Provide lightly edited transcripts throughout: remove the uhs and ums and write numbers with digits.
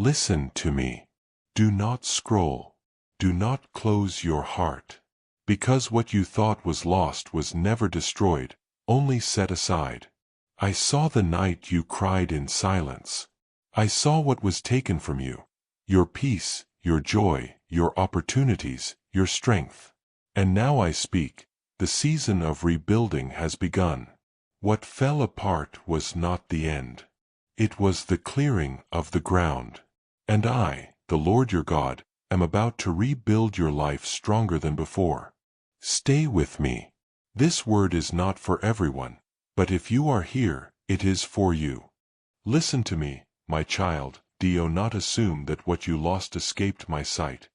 Listen to me. Do not scroll. Do not close your heart. Because what you thought was lost was never destroyed, only set aside. I saw the night you cried in silence. I saw what was taken from you. Your peace, your joy, your opportunities, your strength. And now I speak, the season of rebuilding has begun. What fell apart was not the end. It was the clearing of the ground. And I, the Lord your God, am about to rebuild your life stronger than before. Stay with me. This word is not for everyone, but if you are here, it is for you. Listen to me, my child. Do not assume that what you lost escaped my sight.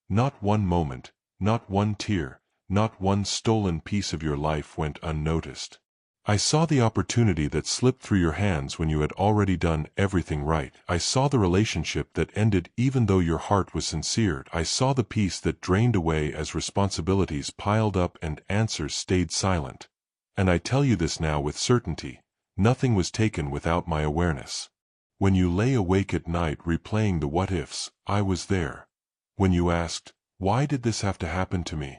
Not one moment, not one tear, not one stolen piece of your life went unnoticed. I saw the opportunity that slipped through your hands when you had already done everything right. I saw the relationship that ended even though your heart was sincere. I saw the peace that drained away as responsibilities piled up and answers stayed silent. And I tell you this now with certainty, nothing was taken without my awareness. When you lay awake at night replaying the what-ifs, I was there. When you asked, why did this have to happen to me?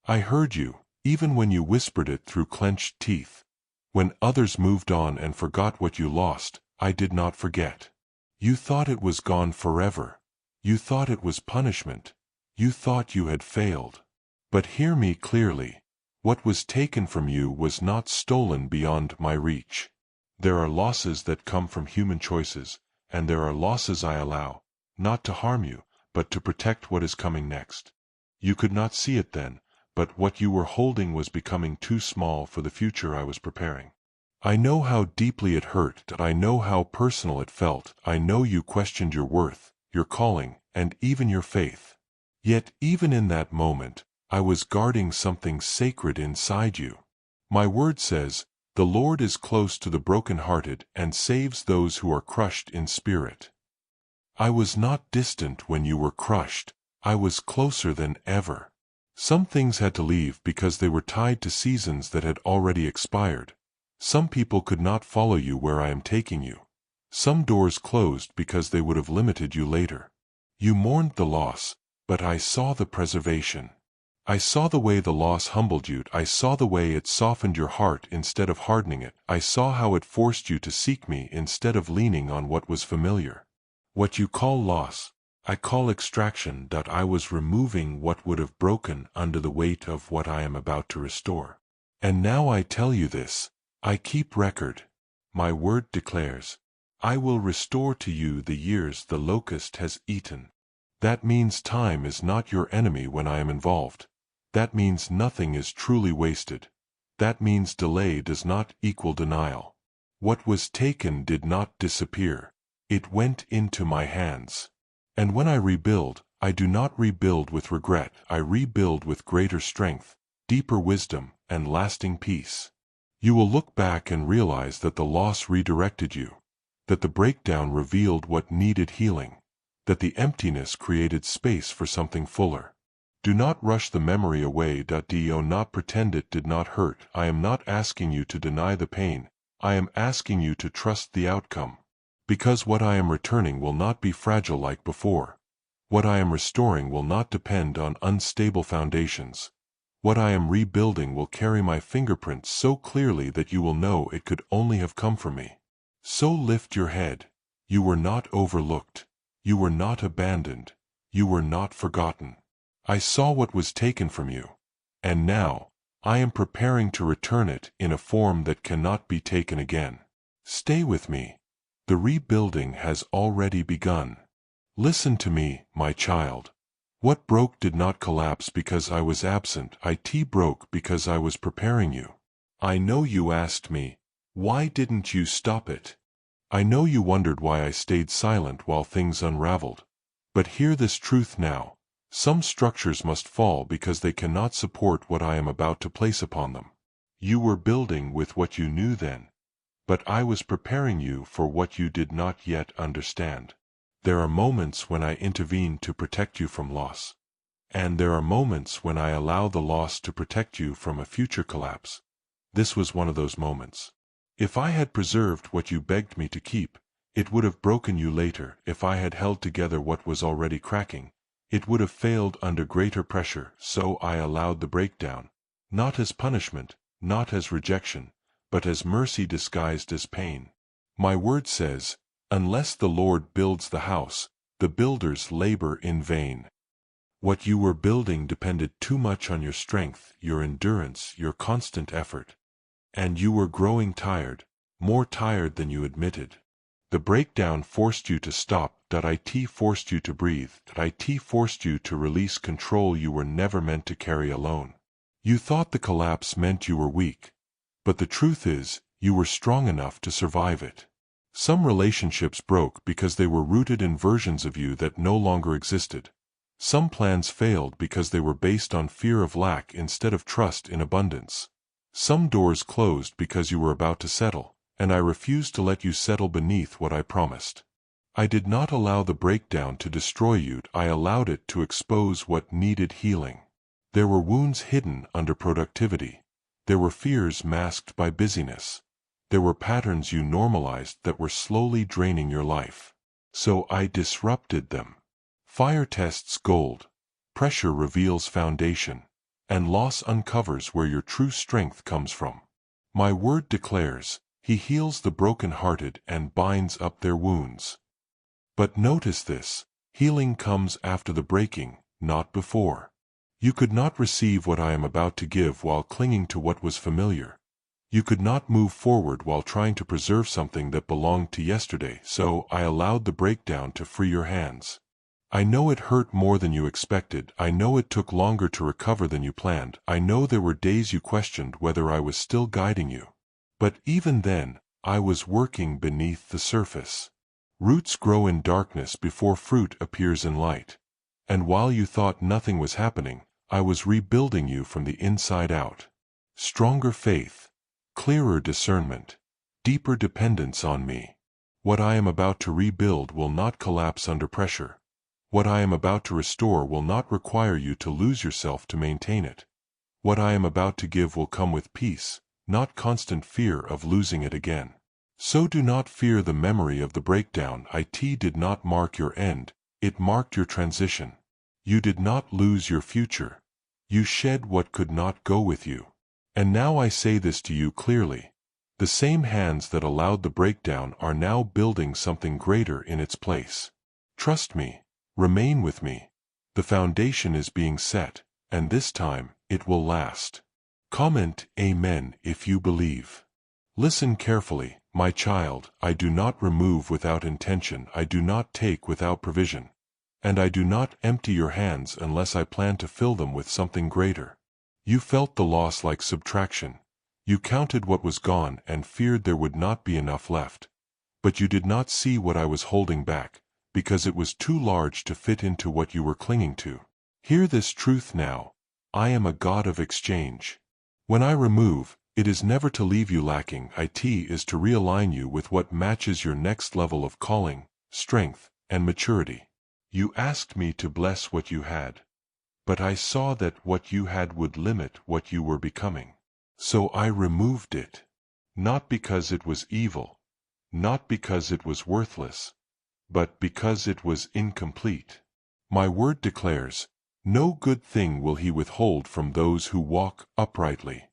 I heard you, even when you whispered it through clenched teeth. When others moved on and forgot what you lost, I did not forget. You thought it was gone forever. You thought it was punishment. You thought you had failed. But hear me clearly. What was taken from you was not stolen beyond my reach. There are losses that come from human choices, and there are losses I allow, not to harm you, but to protect what is coming next. You could not see it then, but what you were holding was becoming too small for the future I was preparing. I know how deeply it hurt, I know how personal it felt, I know you questioned your worth, your calling, and even your faith. Yet even in that moment, I was guarding something sacred inside you. My word says, the Lord is close to the brokenhearted and saves those who are crushed in spirit. I was not distant when you were crushed, I was closer than ever. Some things had to leave because they were tied to seasons that had already expired. Some people could not follow you where I am taking you. Some doors closed because they would have limited you later. You mourned the loss, but I saw the preservation. I saw the way the loss humbled you. I saw the way it softened your heart instead of hardening it. I saw how it forced you to seek me instead of leaning on what was familiar. What you call loss, I call extraction. I was removing what would have broken under the weight of what I am about to restore. And now I tell you this, I keep record. My word declares, I will restore to you the years the locust has eaten. That means time is not your enemy when I am involved. That means nothing is truly wasted. That means delay does not equal denial. What was taken did not disappear. It went into my hands. And when I rebuild, I do not rebuild with regret. I rebuild with greater strength, deeper wisdom, and lasting peace. You will look back and realize that the loss redirected you, that the breakdown revealed what needed healing, that the emptiness created space for something fuller. Do not rush the memory away. Do not pretend it did not hurt. I am not asking you to deny the pain. I am asking you to trust the outcome. Because what I am returning will not be fragile like before. What I am restoring will not depend on unstable foundations. What I am rebuilding will carry my fingerprints so clearly that you will know it could only have come from me. So lift your head. You were not overlooked. You were not abandoned. You were not forgotten. I saw what was taken from you. And now, I am preparing to return it in a form that cannot be taken again. Stay with me. The rebuilding has already begun. Listen to me, my child. What broke did not collapse because I was absent. It broke because I was preparing you. I know you asked me, why didn't you stop it? I know you wondered why I stayed silent while things unraveled. But hear this truth now. Some structures must fall because they cannot support what I am about to place upon them. You were building with what you knew then, but I was preparing you for what you did not yet understand. There are moments when I intervene to protect you from loss, and there are moments when I allow the loss to protect you from a future collapse. This was one of those moments. If I had preserved what you begged me to keep, It would have broken you later if I had held together what was already cracking. It would have failed under greater pressure, so I allowed the breakdown, not as punishment, not as rejection, but as mercy disguised as pain. My word says, unless the Lord builds the house, the builders labor in vain. What you were building depended too much on your strength, your endurance, your constant effort. And you were growing tired, more tired than you admitted. The breakdown forced you to stop. It forced you to breathe. It forced you to release control you were never meant to carry alone. You thought the collapse meant you were weak, but the truth is, you were strong enough to survive it. Some relationships broke because they were rooted in versions of you that no longer existed. Some plans failed because they were based on fear of lack instead of trust in abundance. Some doors closed because you were about to settle, and I refused to let you settle beneath what I promised. I did not allow the breakdown to destroy you, I allowed it to expose what needed healing. There were wounds hidden under productivity. There were fears masked by busyness. There were patterns you normalized that were slowly draining your life. So I disrupted them. Fire tests gold, pressure reveals foundation, and loss uncovers where your true strength comes from. My word declares, He heals the broken-hearted and binds up their wounds. But notice this, healing comes after the breaking, not before. You could not receive what I am about to give while clinging to what was familiar. You could not move forward while trying to preserve something that belonged to yesterday, so I allowed the breakdown to free your hands. I know it hurt more than you expected. I know it took longer to recover than you planned. I know there were days you questioned whether I was still guiding you. But even then, I was working beneath the surface. Roots grow in darkness before fruit appears in light. And while you thought nothing was happening, I was rebuilding you from the inside out. Stronger faith, clearer discernment, deeper dependence on me. What I am about to rebuild will not collapse under pressure. What I am about to restore will not require you to lose yourself to maintain it. What I am about to give will come with peace, not constant fear of losing it again. So do not fear the memory of the breakdown. It did not mark your end, it marked your transition. You did not lose your future. You shed what could not go with you. And now I say this to you clearly. The same hands that allowed the breakdown are now building something greater in its place. Trust me. Remain with me. The foundation is being set, and this time, it will last. Comment Amen if you believe. Listen carefully, my child. I do not remove without intention. I do not take without provision. And I do not empty your hands unless I plan to fill them with something greater. You felt the loss like subtraction. You counted what was gone and feared there would not be enough left. But you did not see what I was holding back, because it was too large to fit into what you were clinging to. Hear this truth now. I am a God of exchange. When I remove, it is never to leave you lacking. It is to realign you with what matches your next level of calling, strength, and maturity. You asked me to bless what you had. But I saw that what you had would limit what you were becoming. So I removed it. Not because it was evil. Not because it was worthless. But because it was incomplete. My word declares, no good thing will He withhold from those who walk uprightly.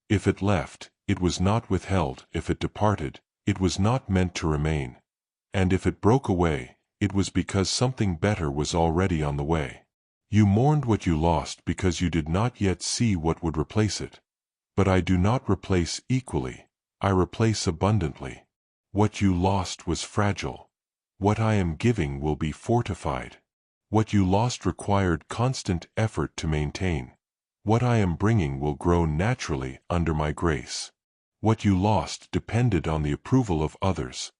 If it left, it was not withheld. If it departed, it was not meant to remain. And if it broke away, it was because something better was already on the way. You mourned what you lost because you did not yet see what would replace it. But I do not replace equally, I replace abundantly. What you lost was fragile. What I am giving will be fortified. What you lost required constant effort to maintain. What I am bringing will grow naturally under my grace. What you lost depended on the approval of others.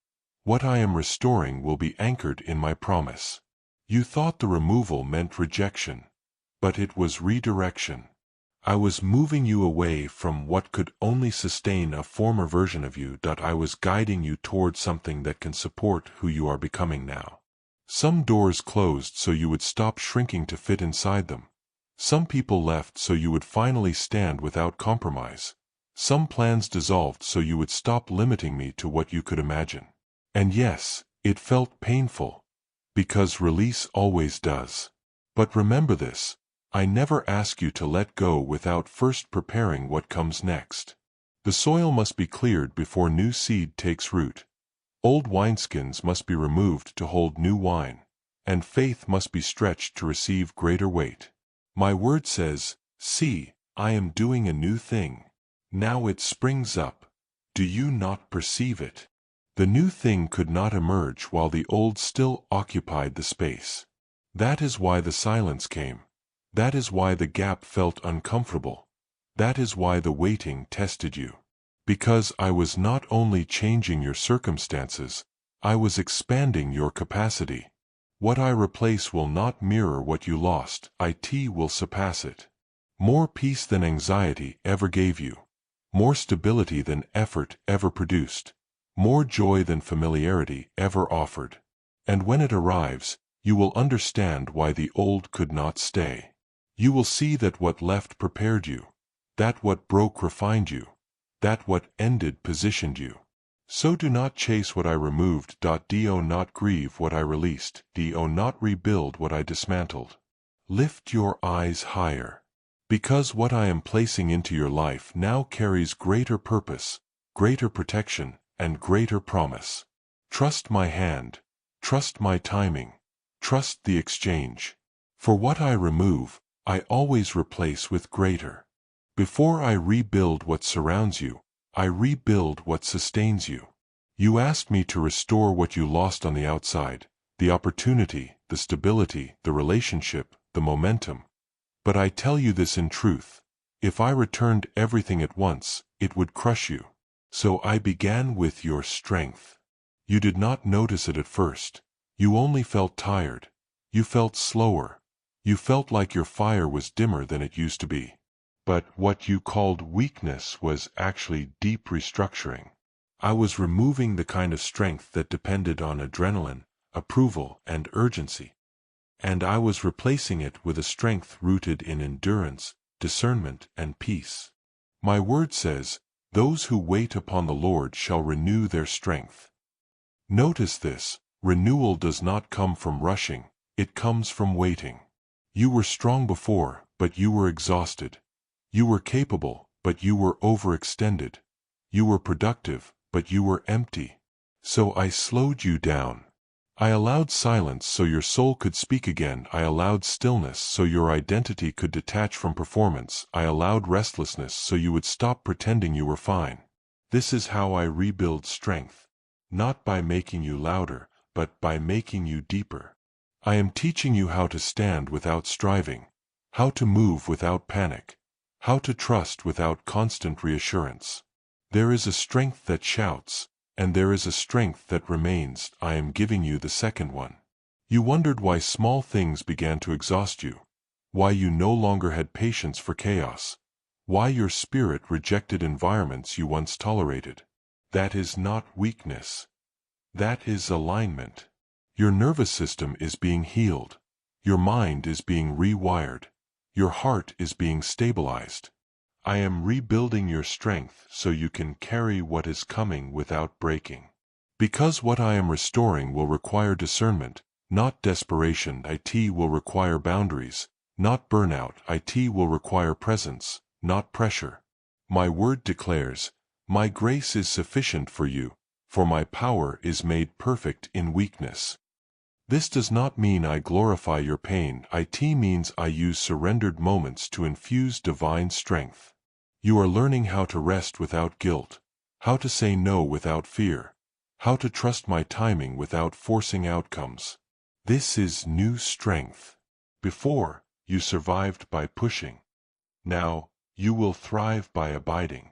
What I am restoring will be anchored in my promise. You thought the removal meant rejection, but it was redirection. I was moving you away from what could only sustain a former version of you. I was guiding you toward something that can support who you are becoming now. Some doors closed so you would stop shrinking to fit inside them. Some people left so you would finally stand without compromise. Some plans dissolved so you would stop limiting me to what you could imagine. And yes, it felt painful, because release always does. But remember this, I never ask you to let go without first preparing what comes next. The soil must be cleared before new seed takes root. Old wineskins must be removed to hold new wine, and faith must be stretched to receive greater weight. My word says, "See, I am doing a new thing. Now it springs up. Do you not perceive it?" The new thing could not emerge while the old still occupied the space. That is why the silence came. That is why the gap felt uncomfortable. That is why the waiting tested you. Because I was not only changing your circumstances, I was expanding your capacity. What I replace will not mirror what you lost, it will surpass it. More peace than anxiety ever gave you. More stability than effort ever produced. More joy than familiarity ever offered. And when it arrives, you will understand why the old could not stay. You will see that what left prepared you, that what broke refined you, that what ended positioned you. So do not chase what I removed. Do not grieve what I released. Do not rebuild what I dismantled. Lift your eyes higher. Because what I am placing into your life now carries greater purpose, greater protection, and greater promise. Trust my hand. Trust my timing. Trust the exchange. For what I remove, I always replace with greater. Before I rebuild what surrounds you, I rebuild what sustains you. You asked me to restore what you lost on the outside, the opportunity, the stability, the relationship, the momentum. But I tell you this in truth, if I returned everything at once, it would crush you. So I began with your strength. You did not notice it at first. You only felt tired. You felt slower. You felt like your fire was dimmer than it used to be. But what you called weakness was actually deep restructuring. I was removing the kind of strength that depended on adrenaline, approval, and urgency. And I was replacing it with a strength rooted in endurance, discernment, and peace. My word says, "Those who wait upon the Lord shall renew their strength." Notice this, renewal does not come from rushing, it comes from waiting. You were strong before, but you were exhausted. You were capable, but you were overextended. You were productive, but you were empty. So I slowed you down. I allowed silence so your soul could speak again. I allowed stillness so your identity could detach from performance. I allowed restlessness so you would stop pretending you were fine. This is how I rebuild strength. Not by making you louder, but by making you deeper. I am teaching you how to stand without striving, how to move without panic, how to trust without constant reassurance. There is a strength that shouts, and there is a strength that remains. I am giving you the second one. You wondered why small things began to exhaust you, why you no longer had patience for chaos, why your spirit rejected environments you once tolerated. That is not weakness. That is alignment. Your nervous system is being healed. Your mind is being rewired. Your heart is being stabilized. I am rebuilding your strength so you can carry what is coming without breaking. Because what I am restoring will require discernment, not desperation. It will require boundaries, not burnout. It will require presence, not pressure. My word declares, "My grace is sufficient for you, for my power is made perfect in weakness." This does not mean I glorify your pain. It means I use surrendered moments to infuse divine strength. You are learning how to rest without guilt, how to say no without fear, how to trust my timing without forcing outcomes. This is new strength. Before, you survived by pushing. Now, you will thrive by abiding.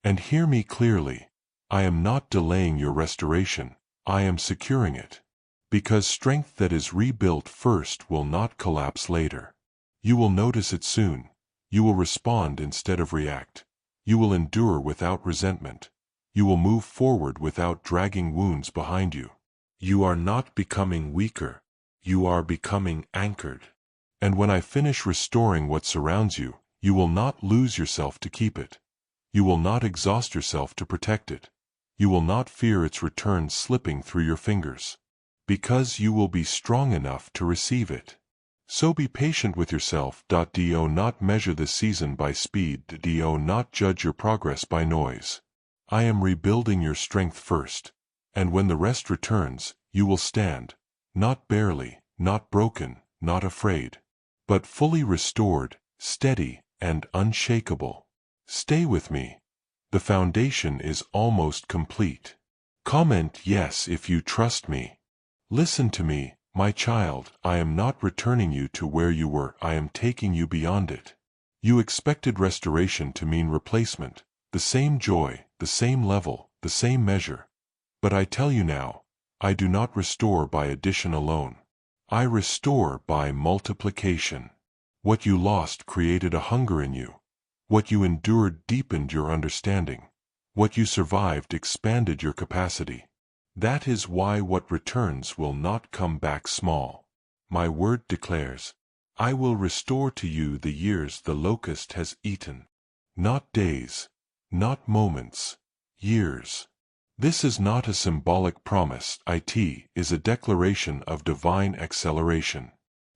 And hear me clearly, I am not delaying your restoration, I am securing it. Because strength that is rebuilt first will not collapse later. You will notice it soon. You will respond instead of react. You will endure without resentment. You will move forward without dragging wounds behind you. You are not becoming weaker. You are becoming anchored. And when I finish restoring what surrounds you, you will not lose yourself to keep it. You will not exhaust yourself to protect it. You will not fear its return slipping through your fingers, because you will be strong enough to receive it. So be patient with yourself. Do not measure this season by speed. Do not judge your progress by noise. I am rebuilding your strength first, and when the rest returns, you will stand, not barely, not broken, not afraid, but fully restored, steady, and unshakable. Stay with me. The foundation is almost complete. Comment yes if you trust me. Listen to me, my child. I am not returning you to where you were. I am taking you beyond it. You expected restoration to mean replacement, the same joy, the same level, the same measure. But I tell you now, I do not restore by addition alone. I restore by multiplication. What you lost created a hunger in you. What you endured deepened your understanding. What you survived expanded your capacity. That is why what returns will not come back small. My word declares, I will restore to you the years the locust has eaten. Not days, not moments, years. This is not a symbolic promise. It is a declaration of divine acceleration.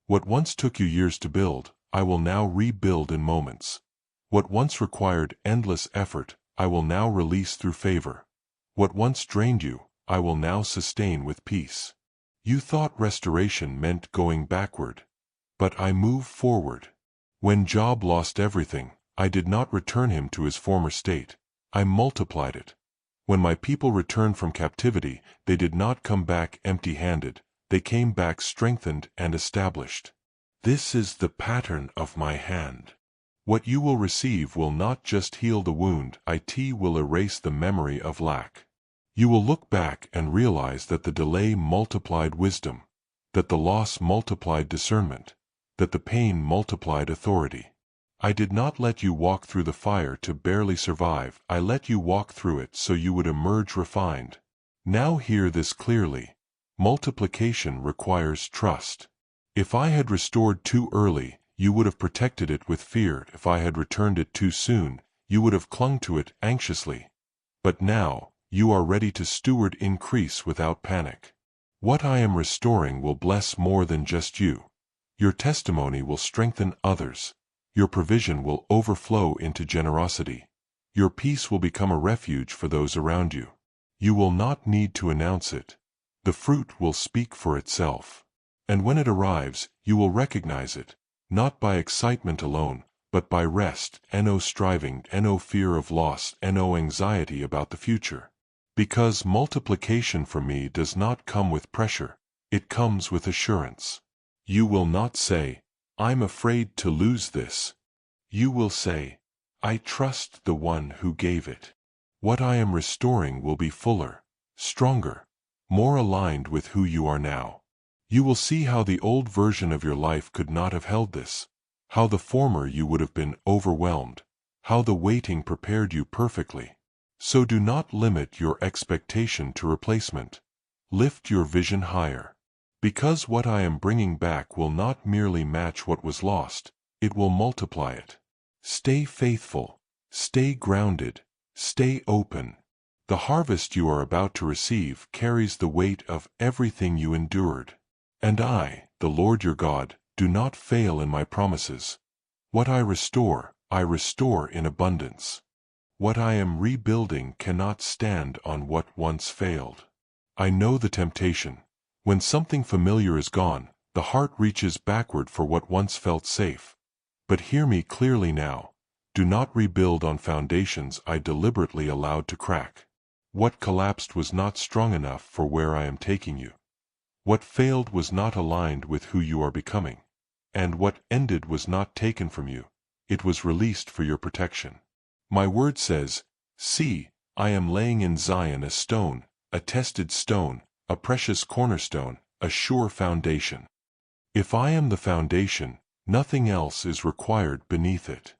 What once took you years to build, I will now rebuild in moments. What once required endless effort, I will now release through favor. What once drained you, I will now sustain with peace. You thought restoration meant going backward, but I move forward. When Job lost everything, I did not return him to his former state. I multiplied it. When my people returned from captivity, they did not come back empty-handed. They came back strengthened and established. This is the pattern of my hand. What you will receive will not just heal the wound. It will erase the memory of lack. You will look back and realize that the delay multiplied wisdom, that the loss multiplied discernment, that the pain multiplied authority. I did not let you walk through the fire to barely survive. I let you walk through it so you would emerge refined. Now hear this clearly. Multiplication requires trust. If I had restored too early, you would have protected it with fear. If I had returned it too soon, you would have clung to it anxiously. But now, you are ready to steward increase without panic. What I am restoring will bless more than just you. Your testimony will strengthen others. Your provision will overflow into generosity. Your peace will become a refuge for those around you. You will not need to announce it. The fruit will speak for itself. And when it arrives, you will recognize it, not by excitement alone, but by rest, no striving, no fear of loss, no anxiety about the future. Because multiplication for me does not come with pressure, it comes with assurance. You will not say, I'm afraid to lose this. You will say, I trust the one who gave it. What I am restoring will be fuller, stronger, more aligned with who you are now. You will see how the old version of your life could not have held this, how the former you would have been overwhelmed, how the waiting prepared you perfectly. So do not limit your expectation to replacement. Lift your vision higher. Because what I am bringing back will not merely match what was lost, it will multiply it. Stay faithful, stay grounded, stay open. The harvest you are about to receive carries the weight of everything you endured. And I, the Lord your God, do not fail in my promises. What I restore in abundance. What I am rebuilding cannot stand on what once failed. I know the temptation. When something familiar is gone, the heart reaches backward for what once felt safe. But hear me clearly now. Do not rebuild on foundations I deliberately allowed to crack. What collapsed was not strong enough for where I am taking you. What failed was not aligned with who you are becoming. And what ended was not taken from you. It was released for your protection. My word says, see, I am laying in Zion a stone, a tested stone, a precious cornerstone, a sure foundation. If I am the foundation, nothing else is required beneath it.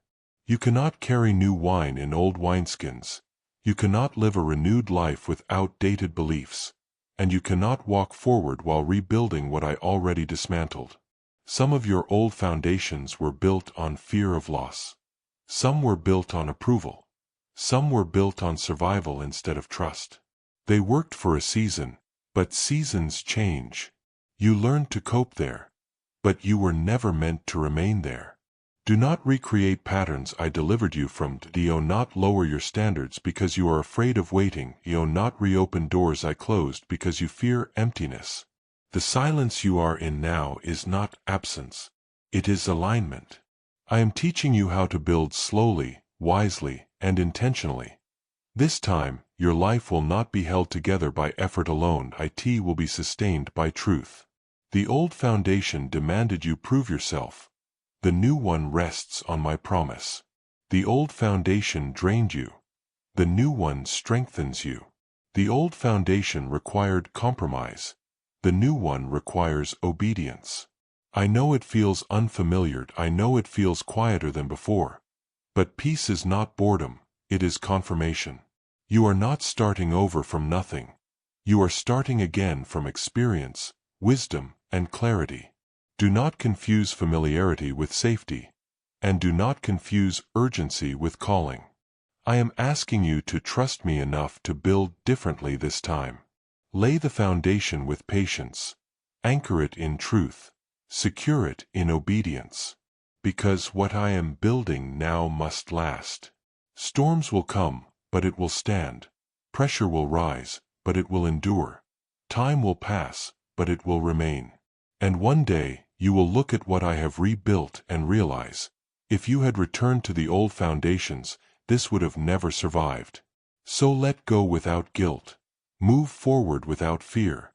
You cannot carry new wine in old wineskins. You cannot live a renewed life with outdated beliefs. And you cannot walk forward while rebuilding what I already dismantled. Some of your old foundations were built on fear of loss. Some were built on approval. Some were built on survival instead of trust. They worked for a season, but seasons change. You learned to cope there, but you were never meant to remain there. Do not recreate patterns I delivered you from. Do not lower your standards because you are afraid of waiting. Do not reopen doors I closed because you fear emptiness. The silence you are in now is not absence. It is alignment. I am teaching you how to build slowly, wisely, and intentionally. This time, your life will not be held together by effort alone. It will be sustained by truth. The old foundation demanded you prove yourself. The new one rests on my promise. The old foundation drained you. The new one strengthens you. The old foundation required compromise. The new one requires obedience. I know it feels unfamiliar. I know it feels quieter than before. But peace is not boredom, it is confirmation. You are not starting over from nothing. You are starting again from experience, wisdom, and clarity. Do not confuse familiarity with safety, and do not confuse urgency with calling. I am asking you to trust me enough to build differently this time. Lay the foundation with patience. Anchor it in truth. Secure it in obedience. Because what I am building now must last. Storms will come, but it will stand. Pressure will rise, but it will endure. Time will pass, but it will remain. And one day, you will look at what I have rebuilt and realize, if you had returned to the old foundations, this would have never survived. So let go without guilt. Move forward without fear.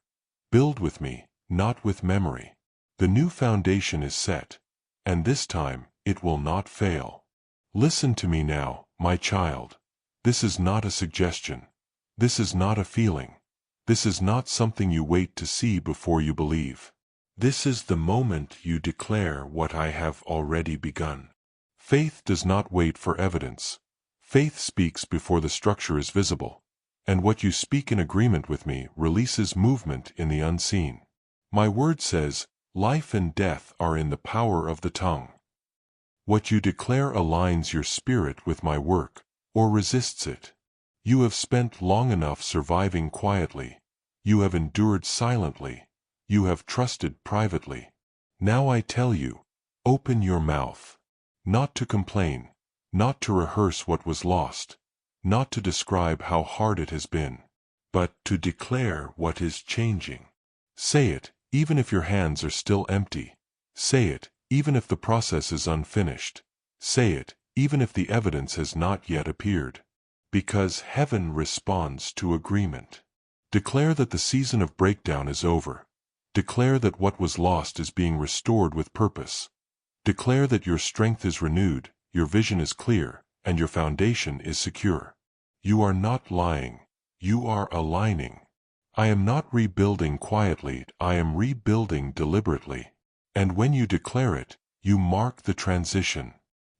Build with me, not with memory. The new foundation is set, and this time, it will not fail. Listen to me now, my child. This is not a suggestion. This is not a feeling. This is not something you wait to see before you believe. This is the moment you declare what I have already begun. Faith does not wait for evidence. Faith speaks before the structure is visible, and what you speak in agreement with me releases movement in the unseen. My word says, life and death are in the power of the tongue. What you declare aligns your spirit with my work, or resists it. You have spent long enough surviving quietly. You have endured silently. You have trusted privately. Now I tell you, open your mouth. Not to complain, not to rehearse what was lost, not to describe how hard it has been, but to declare what is changing. Say it, even if your hands are still empty. Say it, even if the process is unfinished. Say it, even if the evidence has not yet appeared. Because heaven responds to agreement. Declare that the season of breakdown is over. Declare that what was lost is being restored with purpose. Declare that your strength is renewed, your vision is clear, and your foundation is secure. You are not lying. You are aligning. I am not rebuilding quietly, I am rebuilding deliberately. And when you declare it, you mark the transition.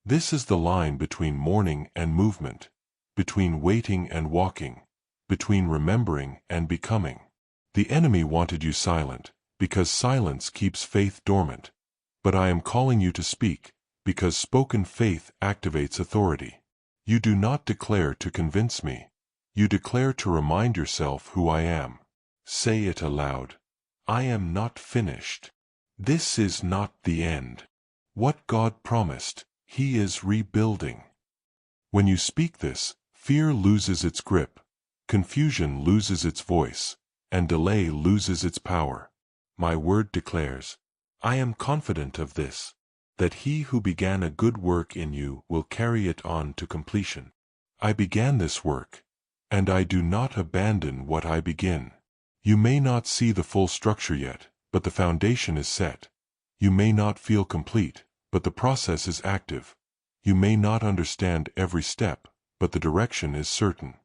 This is the line between mourning and movement, between waiting and walking, between remembering and becoming. The enemy wanted you silent, because silence keeps faith dormant. But I am calling you to speak, because spoken faith activates authority. You do not declare to convince me. You declare to remind yourself who I am. Say it aloud. I am not finished. This is not the end. What God promised, He is rebuilding. When you speak this, fear loses its grip, confusion loses its voice, and delay loses its power. My word declares, I am confident of this, that He who began a good work in you will carry it on to completion. I began this work, and I do not abandon what I begin. You may not see the full structure yet, but the foundation is set. You may not feel complete, but the process is active. You may not understand every step, but the direction is certain.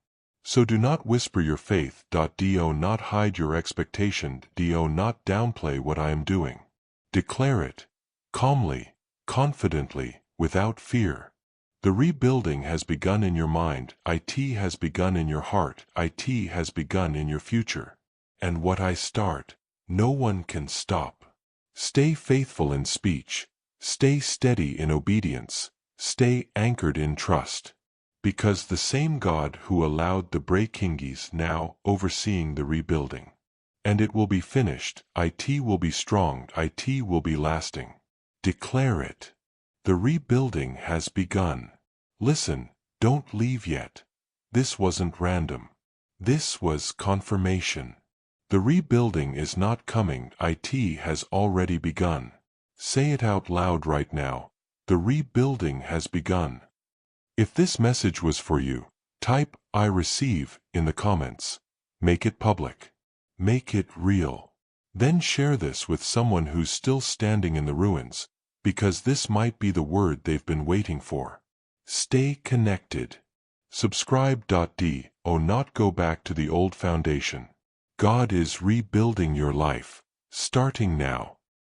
So do not whisper your faith. Do not hide your expectation. Do not downplay what I am doing. Declare it, calmly, confidently, without fear. The rebuilding has begun in your mind. It has begun in your heart. It has begun in your future. And what I start, no one can stop. Stay faithful in speech. Stay steady in obedience. Stay anchored in trust. Because the same God who allowed the breaking is now overseeing the rebuilding. And it will be finished, it will be strong, it will be lasting. Declare it. The rebuilding has begun. Listen, don't leave yet. This wasn't random. This was confirmation. The rebuilding is not coming, it has already begun. Say it out loud right now. The rebuilding has begun. If this message was for you, type "I receive" in the comments. Make it public. Make it real. Then share this with someone who's still standing in the ruins, because this might be the word they've been waiting for. Stay connected. Subscribe. Not go back to the old foundation. God is rebuilding your life, starting now.